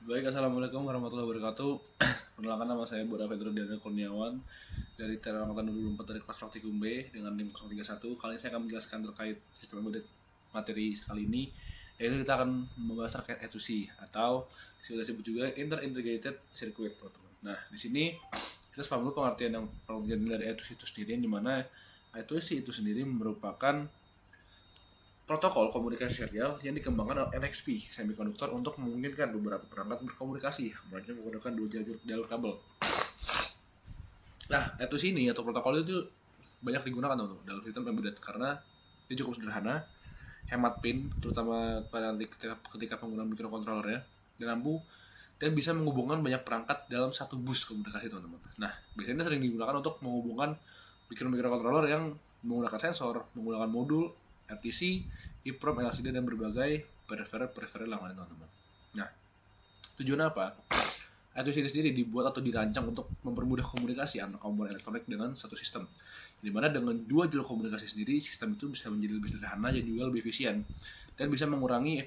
Baik, Assalamualaikum warahmatullahi wabarakatuh. Perkenalkan, nama saya Bora Fedro Diana Kurniawan dari Teknik Angkatan 2024 dari kelas praktikum B dengan NIM 031. Kali ini saya akan menjelaskan terkait sistem embedded materi kali ini, yaitu kita akan membahas terkait I2C atau sudah disebut juga Inter-Integrated Circuit, teman-teman. Nah, di sini kita paham dulu pengertian dari I2C itu sendiri, di mana I2C itu sendiri merupakan protokol komunikasi serial yang dikembangkan oleh NXP Semiconductor untuk memungkinkan beberapa perangkat berkomunikasi menggunakan dua jalur kabel. Nah, itu sini atau protokol itu banyak digunakan tuh dalam sistem embedded karena dia cukup sederhana, hemat pin, terutama pada ketika penggunaan microcontroller ya, dan mampu dan bisa menghubungkan banyak perangkat dalam satu bus komunikasi, teman-teman. Nah, biasanya sering digunakan untuk menghubungkan microcontroller yang menggunakan sensor, menggunakan modul, RTC, EEPROM, LCD, dan berbagai peripheral lainnya, teman-teman. Nah, tujuannya apa? I2C ini sendiri dibuat atau dirancang untuk mempermudah komunikasi antar komponen elektronik dengan satu sistem. Di mana dengan dua jalur komunikasi sendiri, sistem itu bisa menjadi lebih sederhana dan juga lebih efisien dan bisa mengurangi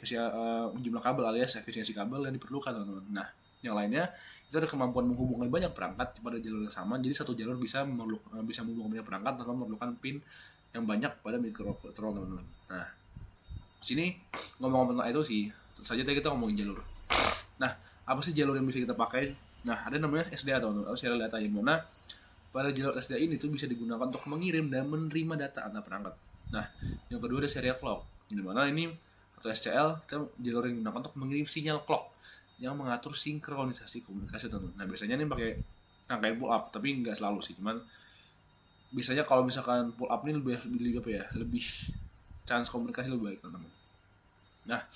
jumlah kabel alias efisiensi kabel yang diperlukan, teman-teman. Nah, yang lainnya itu ada kemampuan menghubungkan banyak perangkat pada jalur yang sama. Jadi satu jalur bisa menghubungkan banyak perangkat tanpa memerlukan pin yang banyak pada microcontroller, teman-teman. Nah, sini ngomong-ngomong tentang itu sih, tentu saja tadi kita ngomongin jalur. Nah, apa sih jalur yang bisa kita pakai? Nah, ada namanya SDA, atau serial data, yang mana pada jalur SDA ini tuh bisa digunakan untuk mengirim dan menerima data antar perangkat. Nah, yang kedua ada serial clock, di mana ini atau SCL kita jalur yang digunakan untuk mengirim sinyal clock yang mengatur sinkronisasi komunikasi, teman-teman. Nah, biasanya ini pakai rangkaian pull up, tapi nggak selalu sih, cuman biasanya kalau misalkan pull up ini lebih apa ya, lebih chance komunikasi lebih baik, teman-teman. Nah,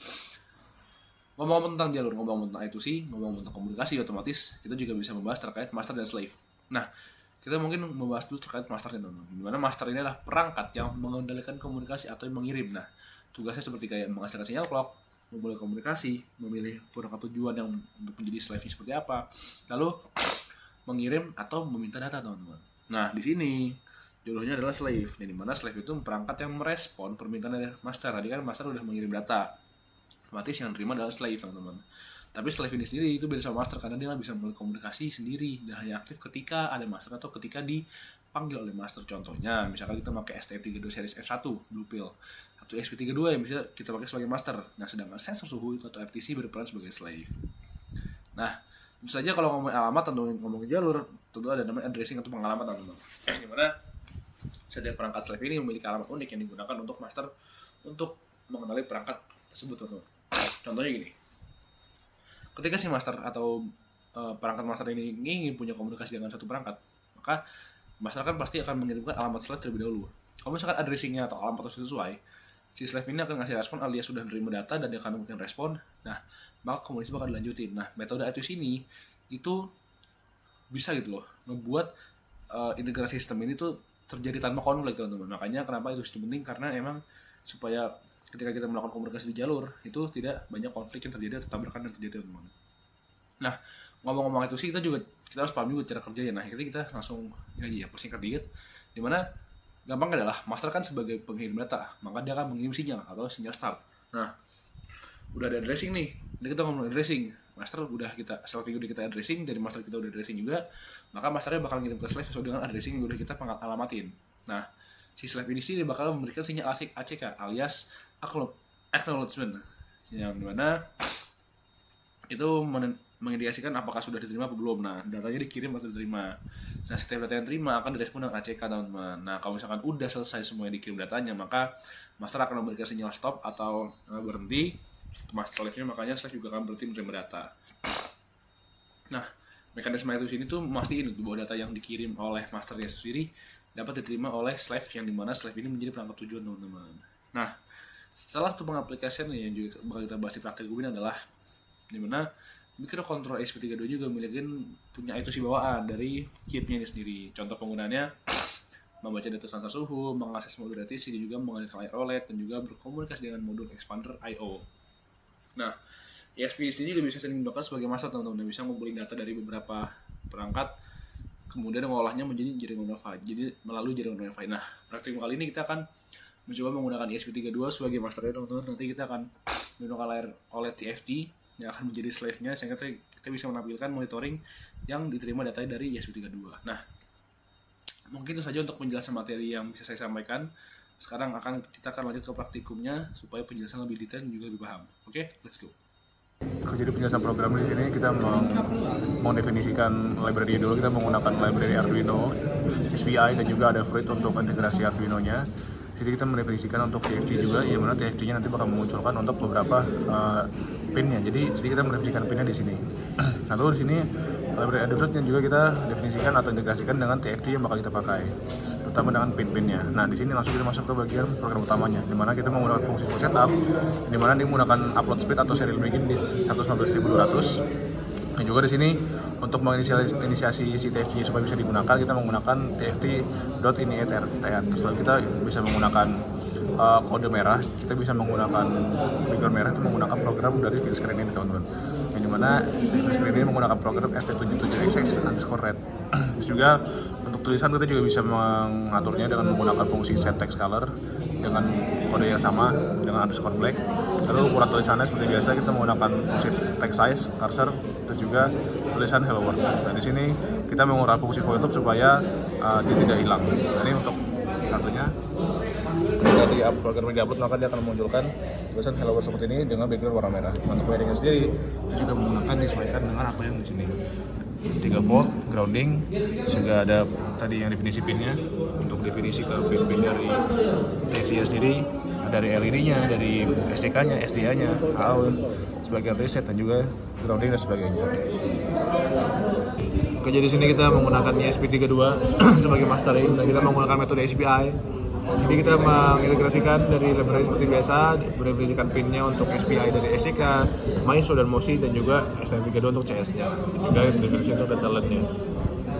ngomong tentang jalur, ngomong tentang itu sih, ngomong tentang komunikasi, otomatis kita juga bisa membahas terkait master dan slave. Nah, kita mungkin membahas dulu terkait masternya, teman-teman. Dimana master ini adalah perangkat yang mengendalikan komunikasi atau yang mengirim. Nah, tugasnya seperti kayak menghasilkan sinyal clock, memulai komunikasi, memilih perangkat tujuan yang untuk menjadi slave-nya seperti apa, lalu mengirim atau meminta data, teman-teman. Nah, di sini jalurnya adalah slave. Nah, dimana slave itu perangkat yang merespon permintaan dari master. Tadi kan master udah mengirim data, otomatis yang terima adalah slave, teman-teman. Tapi slave ini sendiri itu beda sama master karena dia nggak bisa komunikasi sendiri dan hanya aktif ketika ada master atau ketika dipanggil oleh master. Contohnya, misalkan kita pakai STM32 series F1 Blue Pill atau SP32 yang bisa kita pakai sebagai master. Nah, sedangkan sensor suhu itu atau RTC berperan sebagai slave. Nah, tentu saja kalau ngomongin alamat atau ngomongin jalur, tentu ada namanya addressing atau pengalaman, teman-teman. Dimana setiap perangkat slave ini memiliki alamat unik yang digunakan untuk master untuk mengenali perangkat tersebut, teman-teman. Contohnya gini, ketika si master atau perangkat master ini ingin punya komunikasi dengan satu perangkat, maka master kan pasti akan mengirimkan alamat slave terlebih dahulu. Kalau misalkan addressingnya atau alamat tersebut sesuai, si slave ini akan ngasih respon alias sudah menerima data dan dia akan mungkin respon. Nah, maka komunikasi bakal dilanjutin. Nah, metode I2C ini itu bisa gitu loh ngebuat integrasi sistem ini tuh terjadi tanpa konflik, teman-teman. Makanya kenapa itu penting, karena emang supaya ketika kita melakukan komunikasi di jalur itu tidak banyak konflik yang terjadi atau tabrakan yang terjadi, teman-teman. Nah, ngomong-ngomong itu sih kita harus paham juga cara kerjanya. Nah, akhirnya kita langsung ini aja ya, persingkat dikit, dimana gampang adalah master kan sebagai pengirim data, maka dia akan mengirim sinyal atau sinyal start. Nah, udah ada addressing nih, ini kita ngomong addressing, master udah kita selfie udah kita addressing, dari master kita udah addressing juga, maka masternya bakal ngirim ke slave sesuai dengan addressing yang udah kita alamatin. Nah, si slave ini sih dia bakal memberikan sinyal ACK alias acknowledgement, yang dimana itu mengindikasikan apakah sudah diterima atau belum. Nah, datanya dikirim atau diterima. Nah, setiap data yang diterima akan direspon dengan ACK, teman-teman. Nah, kalau misalkan udah selesai semua yang dikirim datanya, maka master akan memberikan sinyal stop atau berhenti. Master slave-nya, makanya slave juga akan berhenti menerima data. Nah, mekanisme itu sini tuh mastiin bahwa data yang dikirim oleh masternya sendiri dapat diterima oleh slave, yang dimana slave ini menjadi perangkat tujuan, teman-teman. Nah, setelah itu pengaplikasian yang juga bakal kita bahas di praktik ini adalah dimana microcontroller SP32 juga punya I2C bawaan dari kitnya ini sendiri. Contoh penggunaannya membaca data sensor suhu, mengakses modul RTC, dan juga mengenalkan layar OLED, dan juga berkomunikasi dengan modul expander I/O. Nah, ESP ini juga bisa sering digunakan sebagai master, teman-teman, bisa ngumpulin data dari beberapa perangkat, kemudian mengolahnya menjadi jaringan Wi-Fi, jadi melalui jaringan Wi-Fi. Nah, praktik kali ini kita akan mencoba menggunakan ESP32 sebagai masternya, teman-teman. Nanti kita akan menggunakan layar OLED TFT yang akan menjadi slave-nya, sehingga kita bisa menampilkan monitoring yang diterima datanya dari ESP32. Nah, mungkin itu saja untuk penjelasan materi yang bisa saya sampaikan. Sekarang kita akan lanjut ke praktikumnya supaya penjelasan lebih detail dan juga lebih paham. Oke, let's go. Jadi penjelasan program di sini kita mau definisikan library dulu. Kita menggunakan library Arduino, SPI, dan juga ada Fruit untuk integrasi Arduino-nya. Jadi kita mendefinisikan untuk TFT juga, yang mana TFT-nya nanti bakal memunculkan untuk beberapa pin-nya. Jadi kita mendefinisikan pin-nya di sini. Lalu di sini library Adafruit yang juga kita definisikan atau integrasikan dengan TFT yang bakal kita pakai, terutama dengan pin-pinnya. Nah, di sini langsung kita masuk ke bagian program utamanya, di mana kita menggunakan fungsi full setup, di mana dia menggunakan upload speed atau serial begin di 115.200. Dan juga di sini untuk menginisiasi si TFT supaya bisa digunakan, kita menggunakan tft.initiate-rtn. Terus kita bisa menggunakan kode merah, kita bisa menggunakan background merah itu menggunakan program dari fill screen ini, teman-teman. Yang dimana fill screen ini menggunakan program st77xx_red. Terus juga untuk tulisan kita juga bisa mengaturnya dengan menggunakan fungsi set text color dengan kode yang sama dengan _black. Lalu ukuran tulisannya seperti biasa kita menggunakan fungsi text size, cursor, terus juga tulisan hello world. Dan di sini kita menggunakan fungsi void loop supaya dia tidak hilang. Ini untuk satunya. Ketika di program di upload, maka dia akan memunculkan tulisan hello world seperti ini dengan background warna merah. Untuk wiringnya sendiri itu juga menggunakan disesuaikan dengan apa yang di sini. 3 volt grounding, juga ada tadi yang definisi pinnya untuk definisi ke pin-pin dari TFT sendiri, dari LED-nya, dari SDK-nya, SDA-nya, AAW, sebagian reset dan juga grounding dan sebagainya. Oke, jadi di sini kita menggunakan ESP32 sebagai mastering dan kita menggunakan metode SPI. Sini kita mengintegrasikan dari library seperti biasa, berdefinikan pinnya untuk SPI dari SCK, MISO dan MOSI, dan juga STM32 untuk CS-nya, juga definisi untuk data LED-nya.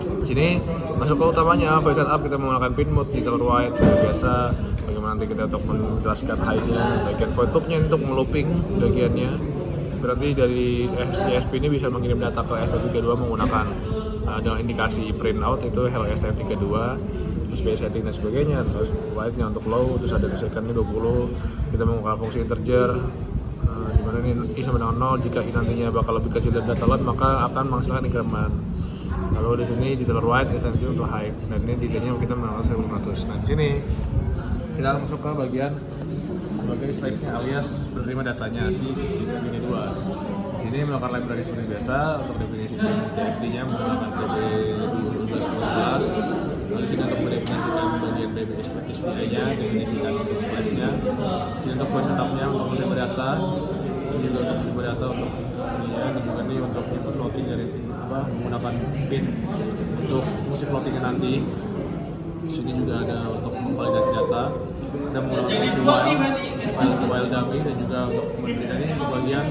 Di sini masuk ke utamanya, file setup kita menggunakan pin mode di color white seperti biasa. Bagaimana nanti kita untuk menjelaskan high-nya, bagian void loop-nya untuk melooping bagiannya. Berarti dari STSP ini bisa mengirim data ke STM32 menggunakan dengan indikasi print out itu hello STM32, display setting dan sebagainya. Terus white-nya untuk low, terus ada second-nya 20. Kita menggunakan fungsi integer dimana ini i sama dengan 0. Jika i nantinya bakal lebih kecil dari data load, maka akan menghasilkan increment. Lalu di sini di color white STM32 untuk high, dan ini delay-nya kita menggunakan 1500. Nah, di sini kita akan masuk ke bagian sebagai slave-nya alias penerima datanya si STM32. Di sini melakukan library seperti biasa untuk definisi pin TFT-nya menggunakan PB1211. Lalu sini untuk mendefinisikan bagian PB SPI-nya, definisikan untuk slave-nya. Di sini untuk file setup-nya untuk menerima data, ini juga untuk menerima data untuk ini, dan juga ini untuk input floating dari menggunakan pin untuk fungsi floating-nya nanti. Di sini juga ada untuk memvalidasi data. Kita menggunakan fungsi while dummy, dan juga untuk memberikan ini untuk bagian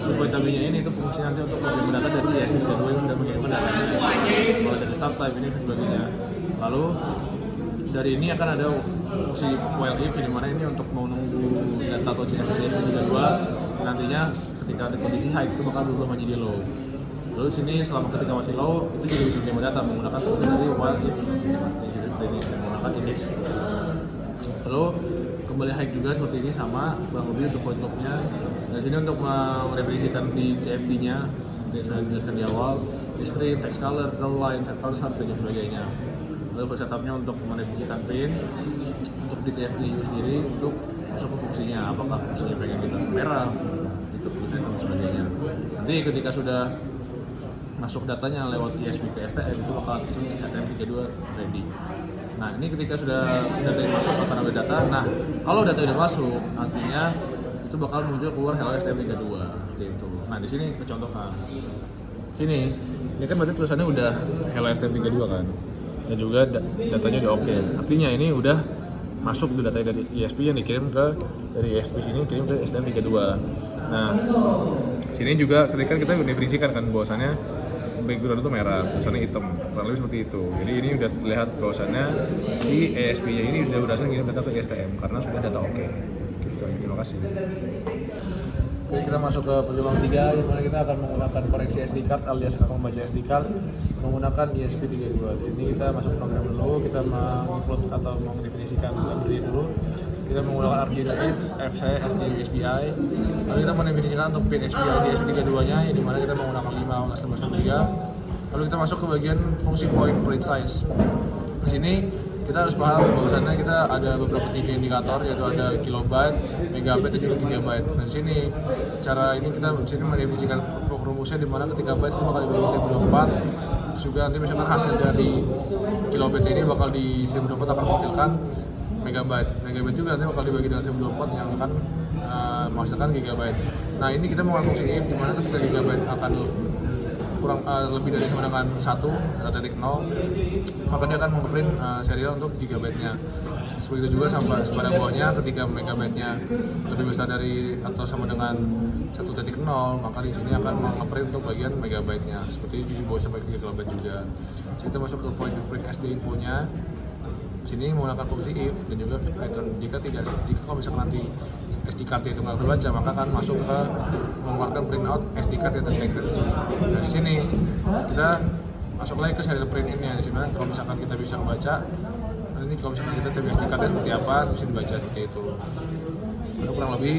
si void dummy-nya ini itu fungsi nanti untuk menerima data dari ESP32 yang sudah mengirimkan datanya. Mulai dari start time ini dan sebagainya. Lalu dari ini akan ada fungsi while if, di mana ini untuk menunggu data atau CS dari ESP32 nantinya ketika ada kondisi high itu bakal berubah menjadi low. Lalu di sini selama ketika masih low itu juga bisa menerima data menggunakan fungsi dari while if ini menggunakan index. Lalu kembali high juga seperti ini sama kurang lebih untuk void loop-nya. Dan sini untuk merevisisikan di TFT-nya seperti yang sudah dijelaskan di awal, ini seperti text color, row line, set cursor dan sebagainya. Lalu file setup-nya untuk merevisisikan pin untuk di TFT sendiri untuk masuk ke fungsinya, apakah fungsinya pengen kita merah itu dan sebagainya. Nanti ketika sudah masuk datanya lewat ESP ke STM itu bakal langsung STM32 ready. Nah, ini ketika sudah data yang masuk akan ada data. Nah, kalau data sudah masuk artinya itu bakal muncul keluar hello STM32 seperti itu. Nah, di sini kecontohan. Sini, ini kan berarti tulisannya udah hello STM32 kan. Dan juga datanya udah oke. Artinya ini udah masuk tuh datanya dari ESP yang dikirim dari ESP sini kirim ke STM32. Nah, sini juga ketika kita mendefinisikan kan bahwasannya background itu merah, tulisannya hitam, kurang lebih seperti itu. Jadi ini udah terlihat bahwasannya si ESP-nya ini sudah berhasil ngirim data ke STM karena sudah data oke. Gitu aja, terima kasih. Oke, kita masuk ke perjuangan 3 di mana kita akan menggunakan koreksi SD card alias akan membaca SD card menggunakan ESP32. Di sini kita masuk program dulu, kita menginclude atau mendefinisikan library dulu. Kita menggunakan Arduino X, FC, SD, SPI. Lalu kita mendefinisikan untuk pin SPI di ESP32-nya, di mana kita menggunakan 5 Lalu kita masuk ke bagian fungsi point print size. Di sini kita harus paham bahwasannya kita ada beberapa tipe indikator, yaitu ada kilobyte, megabyte, dan juga gigabyte. Dan di sini cara ini kita di sini mendefinisikan rumusnya di mana ketika byte itu bakal dibagi 1024. Terus juga nanti misalkan hasil dari kilobyte ini bakal di 1024 akan menghasilkan megabyte. Megabyte juga nanti bakal dibagi dengan 1024 yang akan menghasilkan gigabyte. Nah, ini kita menggunakan fungsi if di mana ketika gigabyte akan kurang lebih dari sama dengan 1.0, maka dia akan memprint serial untuk gigabyte-nya. Seperti itu juga sampai pada bawahnya ketika megabyte-nya lebih besar dari atau sama dengan 1.0, maka di sini akan mengeprint untuk bagian megabyte-nya. Seperti itu di bawah sampai 3 kilobyte juga. Jadi kita masuk ke print SD info-nya. Sini menggunakan fungsi if dan juga return. Jika kalau misalkan nanti SD card itu nggak terbaca, maka akan masuk ke mengeluarkan printout SD card yang terintegrasi. Dan di sini kita masuk lagi ke serial print ini. Di sini kalau misalkan kita bisa membaca, ini kalau misalkan kita tahu SD card seperti apa, bisa dibaca seperti itu. Lalu kurang lebih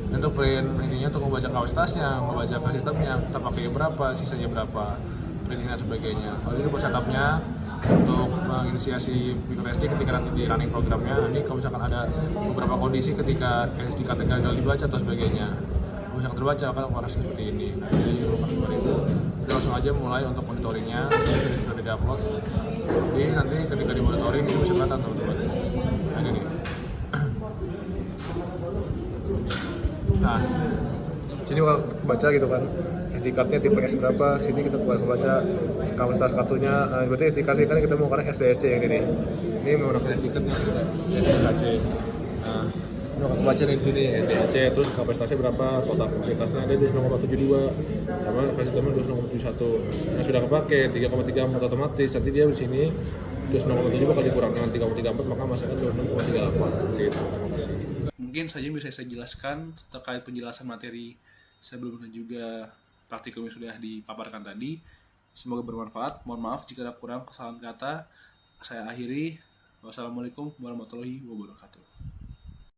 untuk print ininya untuk membaca kapasitasnya, membaca ke sistemnya, kita pakai berapa, sisanya berapa, print ini dan sebagainya. Lalu ini buat setupnya untuk menginisiasi microSD ketika nanti di running programnya. Nanti kalau misalkan ada beberapa kondisi ketika SD card gagal dibaca atau sebagainya, kalau misalkan terbaca akan operasi seperti ini. Jadi kita langsung aja mulai untuk monitoringnya. Sudah di-upload, jadi nanti ketika di monitoring itu bisa kelihatan teman-teman. Nah, ini nah, sini kalau baca gitu kan SD card-nya tipe S berapa, sini kita baca kapasitas kartunya. Berarti SD card kan kita menggunakan SDHC yang ini menggunakan SD card-nya SDHC. Nah, ini akan baca dari sini SDHC, terus kapasitasnya berapa, total kapasitasnya ada 2,72 sama kapasitasnya 2,71. Yang sudah kepakai 3,34 otomatis, nanti dia di sini 2,07 bakal dikurangkan 3,34, maka masukkan 26,38. Seperti itu. Terima kasih. Mungkin saja bisa saya jelaskan terkait penjelasan materi sebelumnya juga praktikum yang sudah dipaparkan tadi. Semoga bermanfaat. Mohon maaf jika ada kurang kesalahan kata. Saya akhiri. Wassalamualaikum warahmatullahi wabarakatuh.